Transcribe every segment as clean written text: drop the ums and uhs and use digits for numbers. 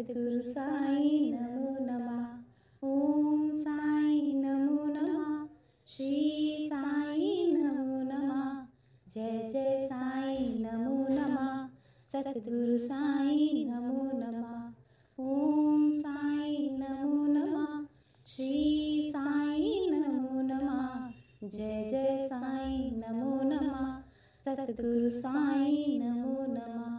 सद्गुरु साई नमो नमः। ओम साई नमो नमः। श्री साई नमो नमः। जय जय साई नमो नमः। सद्गुरु साई नमो नमः। ओम साई नमो नमः। श्री साई नमो नमः। जय जय साई नमो नमः। सद्गुरु साई नमो नमः।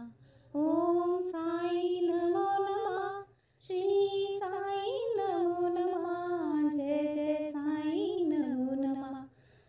ओम साई नमो नमः। श्री साई नमो नमः। जय जय साई नमो नमः।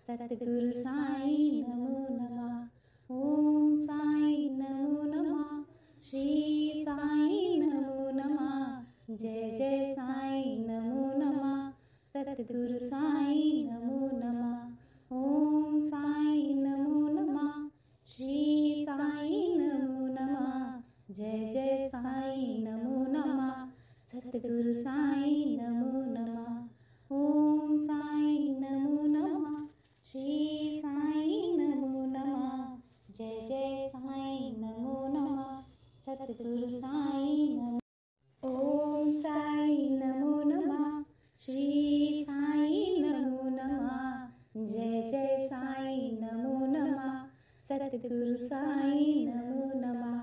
सद्गुरु साई नमो नमः। ओम साई नमो नमः। श्री साई नमो नमः। जय जय साई नमो नमः। सद्गुरु साई नमो नमः। ओम साई नमो नमः। श्री साई नमो नमः। जय जय साई नमो नमः। सद्गुरु साई नमो नमः। ओम साई नमो नमः। श्री साई नमो नमः। जय जय साई नमो नमः। सद्गुरु साई नमो। ओम साई नमो नमः। श्री साई नमो नमः। जय जय साई नमो नमः। सद्गुरु साई नमो नमः।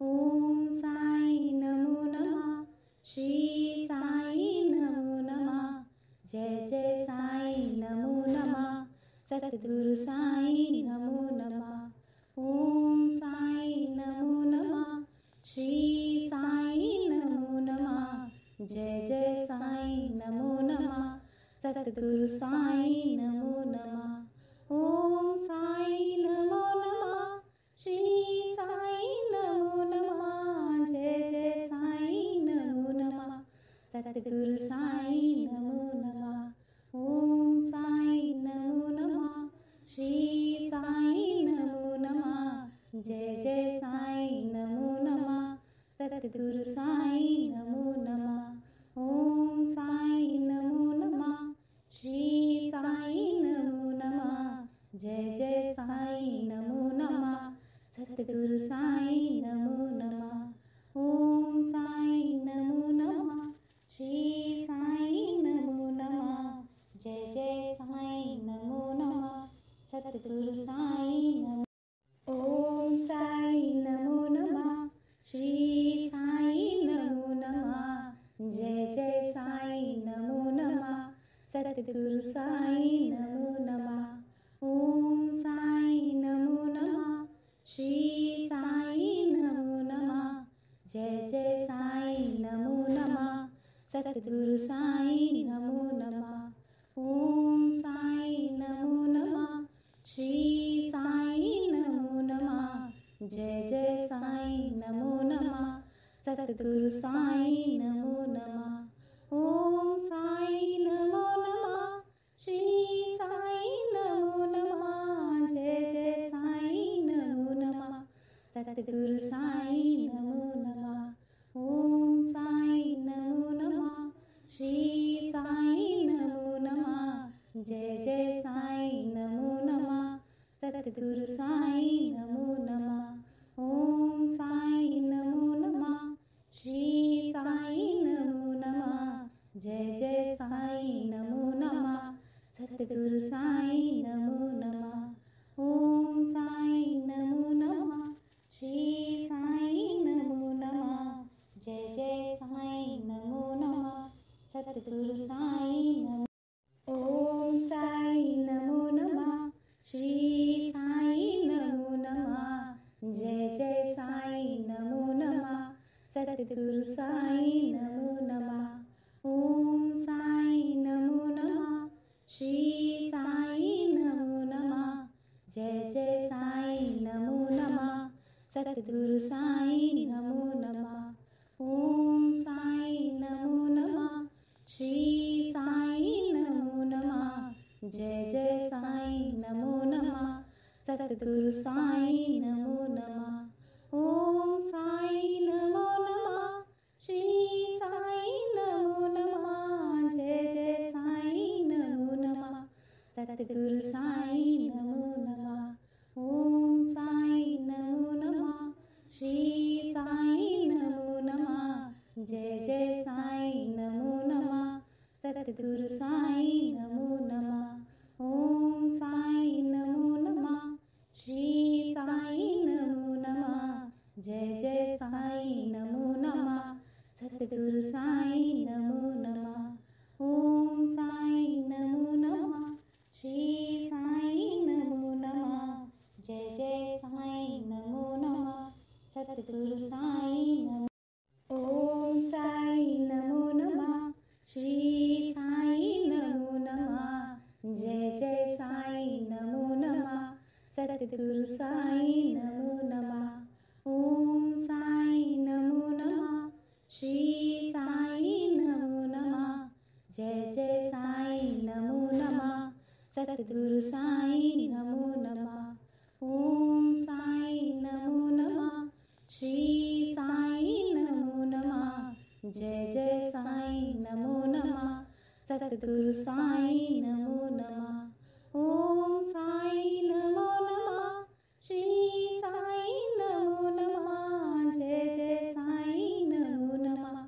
ओम साई नमो नमः। श्री साई नमो नमः। जय जय साई नमो नमः। सद्गुरु साई नमो नमः। ओम साई नमो नमः। श्री साई नमो नमः। जय जय साई नमो नमः। सद्गुरु साई नमो नमः। ओम साई नमो नमः। श्री साई नमो नमः। जय जय साई नमो नमः। सद्गुरु साई नमो नमः। ओम साई नमो नमः। श्री साई नमो नमः। जय जय साई नमो नमः। सद्गुरु साई नमो नमः। ओम साई नमो नमः। श्री साई नमो नमः। जय जय साई नमो नमः। सद्गुरु साई नमो नमः। ओम साई नमो नमः। श्री साई नमो नमः। जय जय साई नमो नमः। सद्गुरु साई नमो। ओम साई नमो नमः। श्री साई नमो नमः। जय जय साई नमो नमः। सद्गुरु साई नमो नमः। ओम साई नमो नमः। श्री साई नमो नमः। जय जय साई नमो नमः। सद्गुरु साई नमो नमः। ओम साई नमो नमः। श्री साई नमो नमः। जय जय साई नमो नमः। सद्गुरु साई नमो नमः। ओम साई नमो नमः। श्री साई नमो नमः। जय जय साई नमो नमः। सद्गुरु साई नमो नमः। ओम साई नमो नमः। श्री साई नमो नमः। जय जय साई नमो नमः। सद्गुरु साई नमो नमः। ओम साई नमो नमः। श्री साई नमो नमः। जय जय साई नमो नमः। सद्गुरु साई नमो नमः। ओम साई नमो नमः। श्री साई नमो नमः। जय जय साई नमो नमः। सद्गुरु साई नमो। ओम साई नमो नमः। श्री साई नमो नमः। जय जय साई नमो नमः। सद्गुरु साई नमो नमः। ओम साई नमो नमः। श्री साई नमो नमः। जय जय साई नमो नमः। सद्गुरु साई नमो नमः। ओम साई नमो नमः। श्री साई नमो नमः। जय जय साई नमो नमः। सद्गुरु साई नमो नमः। ओम साई नमो नमः। श्री साई नमो नमः। जय जय साई नमो नमः। सद्गुरु साई नमो नमः। ओम साई नमो नमः। श्री साई नमो नमः। जय जय साईं नमो नमः। सतगुरु साईं नमो नमः। ओम साईं नमो नमः। श्री साईं नमो नमः। जय जय साईं नमो नमः। सतगुरु साईं नमो नमः। ओम साईं नमो नमः। श्री साईं नमो नमः। जय जय साईं नमो नमः। सतगुरु साईं नमो। ओम साईं नमो नमः। श्री साईं नमो नमः। जय जय साईं नमो नमः। सतगुरु साईं नमो नमः। ओम साईं नमो नमः। श्री साईं नमो नमः। जय जय साईं नमो नमः। सतगुरु साईं नमो नमः। ओम साईं नमो नमः। श्री साईं नमो नमः। जय जय साईं नमो नमः। सतगुरु साईं नमो नमः। ओम साईं नमो नमः। श्री साईं नमो नमः। जय जय साईं नमो नमः।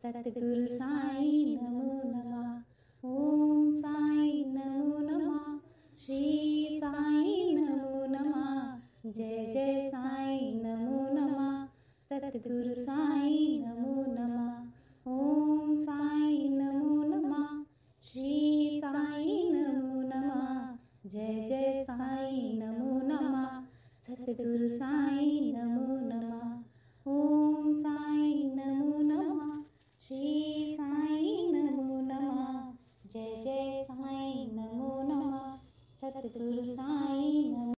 सतगुरु साईं नमो नमः। ओम साईं नमो नमः। श्री साईं नमो नमः। जय जय साईं नमो नमः। सतगुरु साईं नमो नमः। ओम साईं नमो नमः। श्री साईं नमो नमः। जय जय साईं नमो नमः। सतगुरु साईं नमो नमः। ओम साईं नमो नमः। श्री साईं नमो नमः। जय जय साईं नमो नमः। सतगुरु साईं नमो।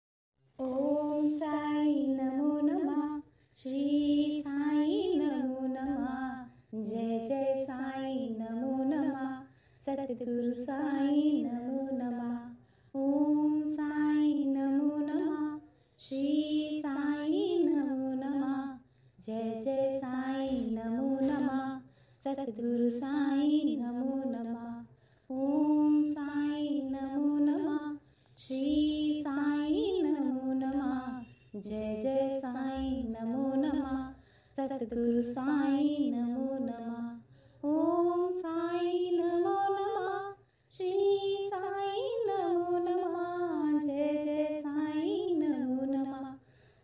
ओम साईं नमो नमः। श्री साईं नमो नमः। जय जय साईं नमो नमः। सतगुरु साईं नमो नमः। ओम साईं नमो नमः। श्री साईं नमो नमः। जय जय साईं नमो नमः। सतगुरु साईं नमो नमः। ओम साईं नमो नमः। श्री साईं नमो नमः। जय जय साईं नमो नमः। सतगुरु साईं नमो नमः। ओम साईं नमो नमः। श्री साईं नमो नमः। जय जय साईं नमो नमः।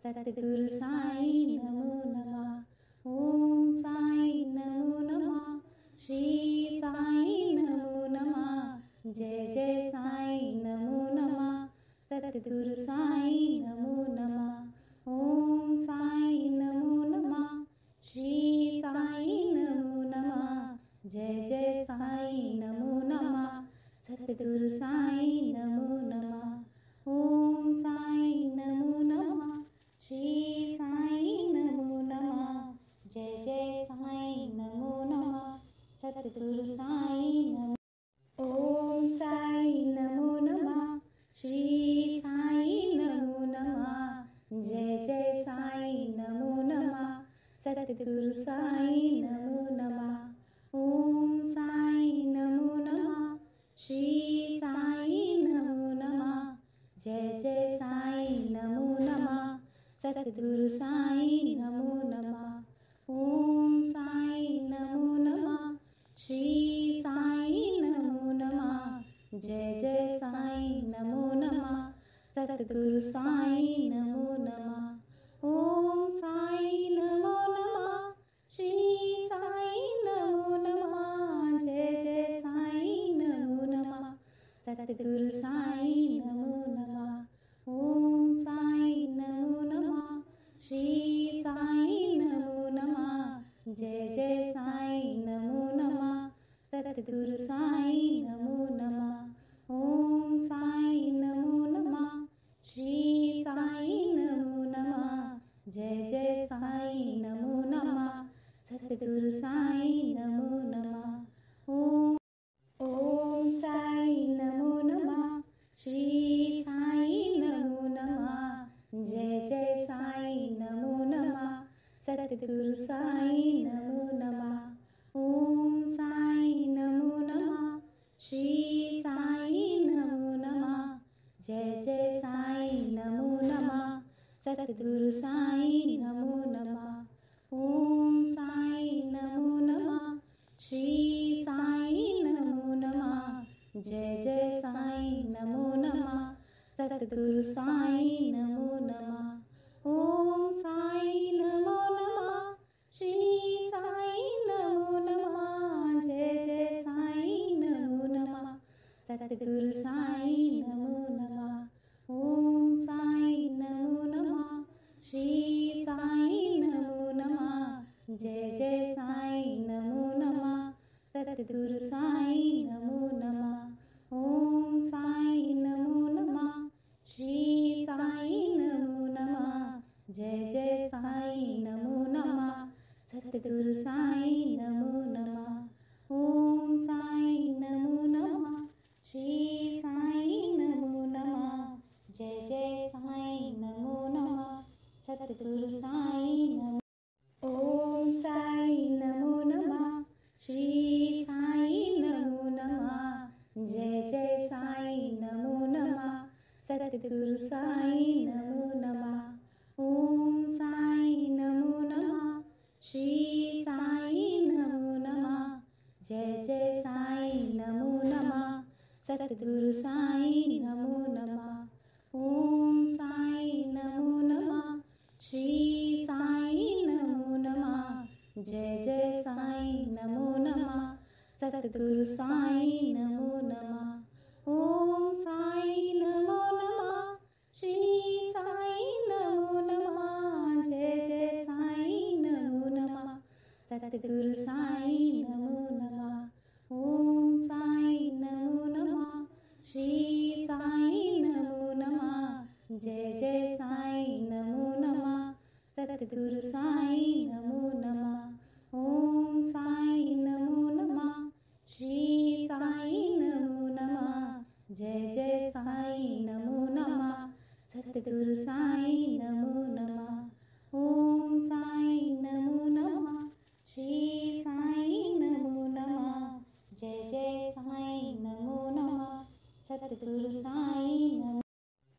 सतगुरु साईं नमो नमः। ओम साईं नमो नमः। श्री साईं नमो नमः। जय जय साईं नमो नमः। सतगुरु साईं नमो नमः। ओम साईं नमो नमः। श्री साईं नमो नमः। जय जय साईं नमो नमः। सतगुरु साईं नमो नमः। ओम साईं नमो नमः। श्री साईं नमो नमः। जय जय साईं नमो नमः। सतगुरु साईं नमो। ओम साईं नमो नमः। श्री साईं नमो नमः। जय जय साईं नमो नमः। सतगुरु साईं नमो नमः। ओम साईं नमो नमः। श्री साईं नमो नमः। जय जय साईं नमो नमः। सतगुरु साईं नमो नमः। ओम साईं नमो नमः। श्री साईं नमो नमः। जय जय साईं नमो नमः। सतगुरु साईं नमो नमः। ओम साईं नमो नमः। श्री साईं नमो नमः। जय जय साईं नमो नमः। सतगुरु साईं नमो नमः। ओम साईं नमो नमः। श्री साईं नमो नमः। जय जय साईं नमो नमः। सतगुरु साईं नमो नमः। ओम साईं नमो नमः। श्री साईं नमो नमः। जय जय साईं नमो नमः। सतगुरु साईं नमो नमः। ओम साईं नमो नमः। श्री साईं नमो नमः। जय जय साईं नमो नमः। सतगुरु साईं नमो नमः। ओम साईं नमो नमः। श्री साईं नमो नमः। जय जय साईं नमो नमः। सतगुरु साईं नमो नमः। ओम साईं नमो नमः। जय जय साईं नमो नमः सतगुरु साईं नमो नमः ओम साईं नमो नमः श्री साईं नमो नमः जय जय साईं नमो नमः सतगुरु साईं नमो नमः ओम साईं नमो नमः श्री साईं नमो नमः जय जय साईं नमो नमः सतगुरु साईं नमो नमः ओम साईं नमो नमः श्री साईं नमो नमः जय जय साईं नमो नमः सतगुरु साईं नमो नमः ओम साईं नमो नमः श्री साईं नमो नमः जय जय साईं नमो नमः सतगुरु साईं नमो ओम साईं नमो नमः श्री साईं नमो नमः जय जय साईं नमो नमः सतगुरु साईं नमो नमः ओम साईं नमो नमः श्री साईं नमो नमः जय जय साईं नमो नमः सतगुरु साईं नमो नमः ओम साईं नमो नमः श्री साईं नमो नमः जय जय साईं नमो नमः सतगुरु साईं नमो नमः ओम साईं नमो नमः श्री साईं नमो नमः जय जय साईं नमो नमः सतगुरु साईं नमो नमः ओम साईं नमो नमः श्री साईं नमो नमः जय जय साईं नमो नमः सतगुरु साईं नमो नमः ओम साईं नमो नमः श्री साईं नमो नमः जय जय साईं नमो नमः सतगुरु साईं नमो नमः ओम साईं नमो नमः श्री साईं नमो नमः जय जय साईं नमो नमः सतगुरु साईं नमो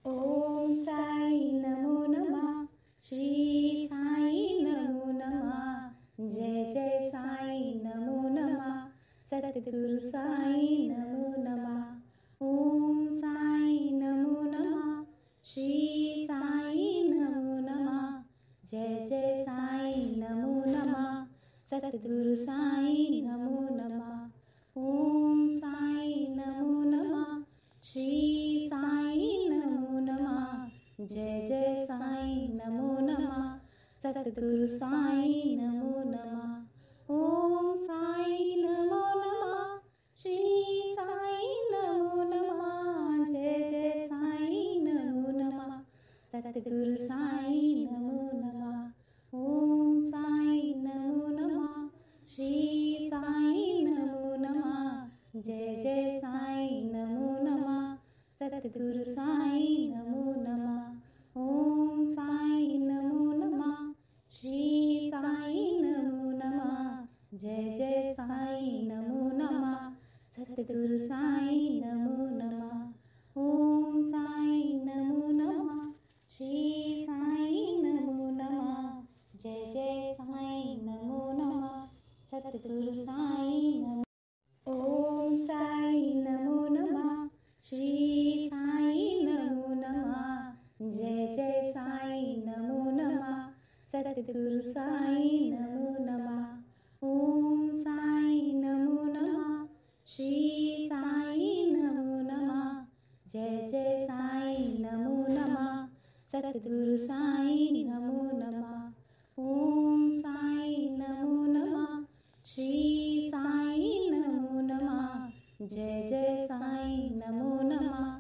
ओम साईं नमो नमः श्री साईं नमो नमः जय जय साईं नमो नमः सतगुरु साईं नमो नमः ओम साईं नमो नमः श्री साईं नमो नमः जय जय साईं नमो नमः सतगुरु साईं नमो नमः ओम साईं नमो नमः श्री साईं नमो नमः जय जय साईं नमो नमः सतगुरु साईं नमो नमः ओम साईं नमो नमः श्री साईं नमो नमः जय जय साईं नमो नमः सतगुरु साईं नमो नमः ओम साईं नमो नमः श्री साईं नमो नमः जय जय साईं नमो नमः सतगुरु साईं नमो नमः ओम साईं नमो नमः श्री साईं नमो नमः जय जय साईं नमो नमः सतगुरु साईं नमो नमः ओम साईं नमो नमः श्री साईं नमो नमः जय जय साईं नमो नमः सतगुरु साईं नमो ओम साईं नमो नमः श्री साईं नमो नमः जय जय साईं नमो नमः सतगुरु साईं नमो नमः ओम साईं नमो नमः श्री साईं नमो नमः जय जय साईं नमो नमः सतगुरु साईं नमो नमः ओम साईं नमो नमः श्री साईं नमो नमः जय जय साईं नमो नमः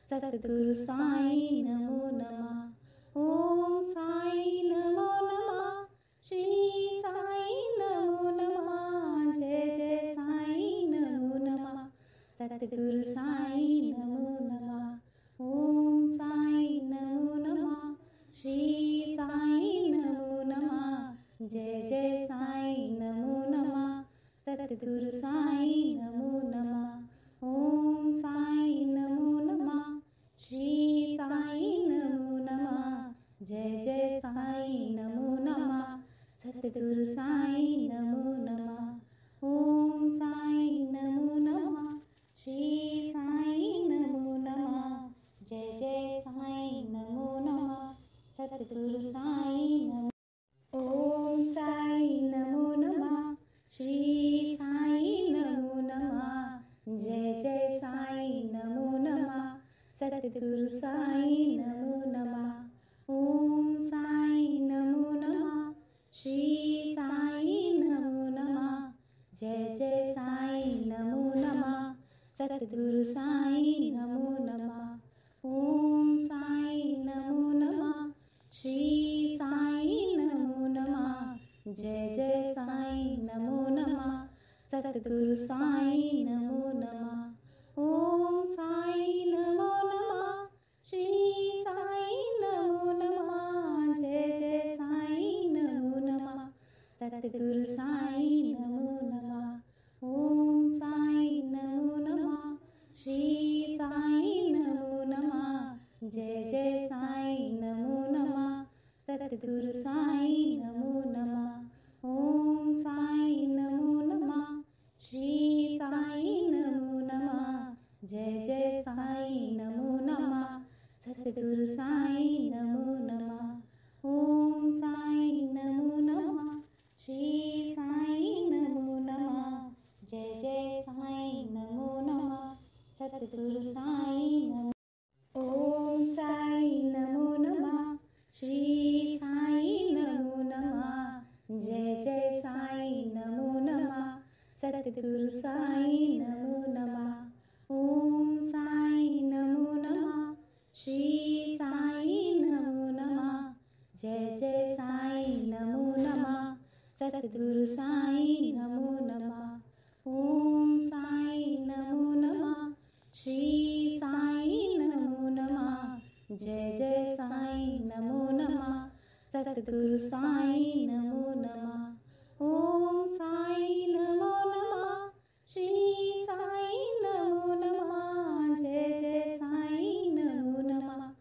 सतगुरु साईं नमो नमः ओम साईं नमो नमः श्री साईं नमो नमः जय जय साईं नमो नमः सतगुरु साईं नमो नमः ओम साईं नमो नमः श्री साईं नमो नमः जय जय साईं नमो नमः सतगुरु साईं नमो नमः ओम साईं नमो नमः श्री साईं सतगुरु साईं नमो नमः। ओम साईं नमो नमः। श्री साईं नमो नमः। जय जय साईं नमो नमः। सतगुरु साईं नमो नमः। ओम साईं नमो नमः। श्री साईं नमो नमः। जय जय साईं नमो नमः। सतगुरु साईं नमो नमः। ओम साईं नमो नमः। श्री साईं नमो नमः। जय जय साईं नमो नमः। सतगुरु साईं नमो नमः। ओम साईं नमो नमः। श्री साईं नमो नमः। जय जय साईं नमो नमः। सतगुरु साईं नमो नमः। ओम साईं नमो नमः। श्री साईं नमो नमः। जय जय साईं नमो नमः। सतगुरु साईं नमो नमः। ओम साईं नमो नमः। श्री साईं नमो नमः। जय जय साईं नमो नमः। सतगुरु साईं नमो। ओम साईं नमो नमः। श्री साईं नमो नमः। जय जय साईं नमो नमः। सतगुरु साईं नमो नमः। ओम साईं नमो नमः। श्री साईं नमो नमः। जय जय साईं नमो नमः। सतगुरु साईं नमो नमः। ओम साईं नमो नमः। श्री साईं नमो नमः। जय जय साईं नमो नमः। सतगुरु साईं नमो नमः। ओम साईं नमो नमः। श्री साईं नमो नमः। जय जय साईं नमो नमः।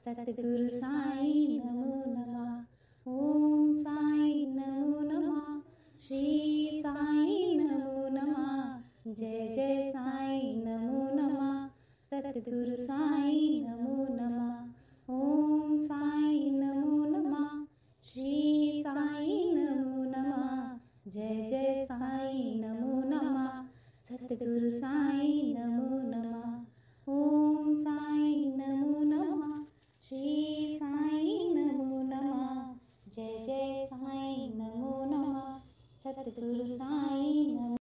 सतगुरु साईं नमो नमः। ओम साईं नमो नमः। श्री साईं नमो नमः। जय जय साईं नमो नमः। सतगुरु साईं नमो नमः। ओम साईं नमो नमः। श्री साईं नमो नमः। जय जय साईं नमो नमः। सतगुरु साईं नमो नमः। ओम साईं नमो नमः। श्री साईं नमो नमः। जय जय साईं नमो नमः। सतगुरु साईं नमो।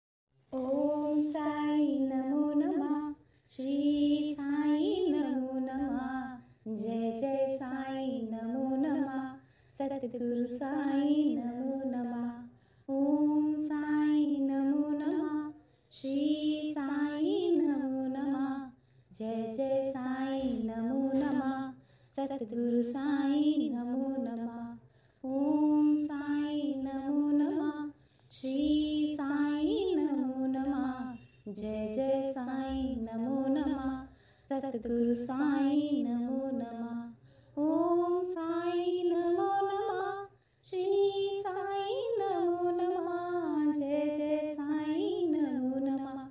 ओम साईं नमो नमः। श्री साईं नमो नमः। जय जय साईं नमो नमः। सतगुरु साईं नमो नमः। ओम साईं नमो नमः। श्री साईं नमो नमः। जय जय साईं नमो नमः। सतगुरु साईं नमो नमः। ओम साईं नमो नमः। श्री साईं नमो नमः। जय जय साईं नमो नमः। सतगुरु साईं नमो नमः। ओम साईं नमो नमः। श्री साईं नमो नमः। जय जय साईं नमो नमः।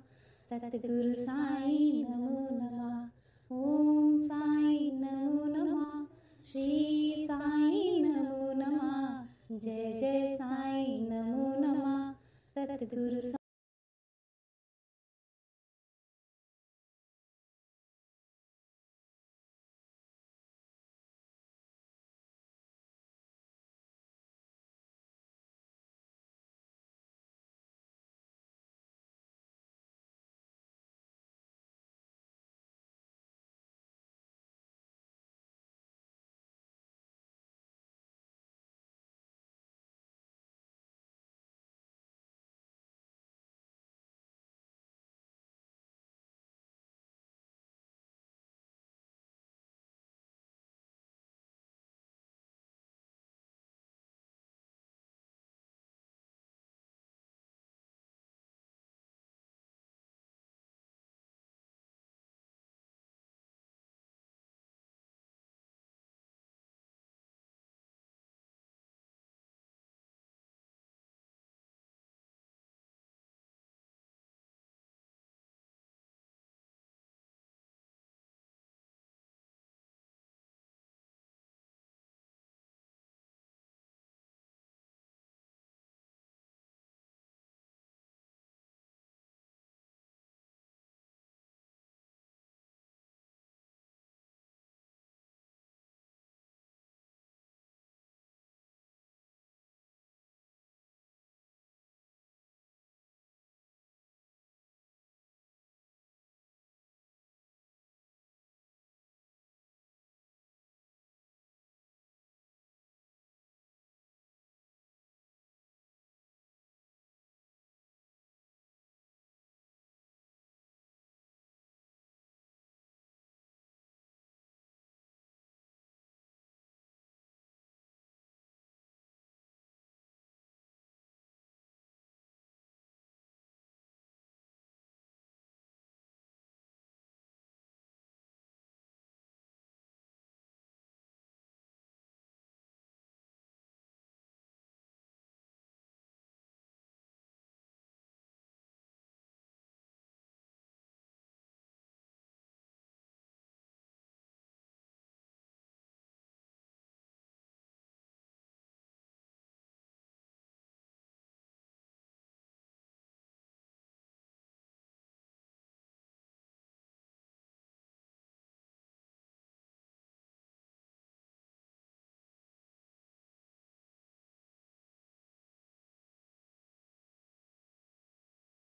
सतगुरु साईं नमो नमः। ओम साईं नमो नमः। श्री साईं नमो नमः। जय जय साईं नमो नमः। सतगुरु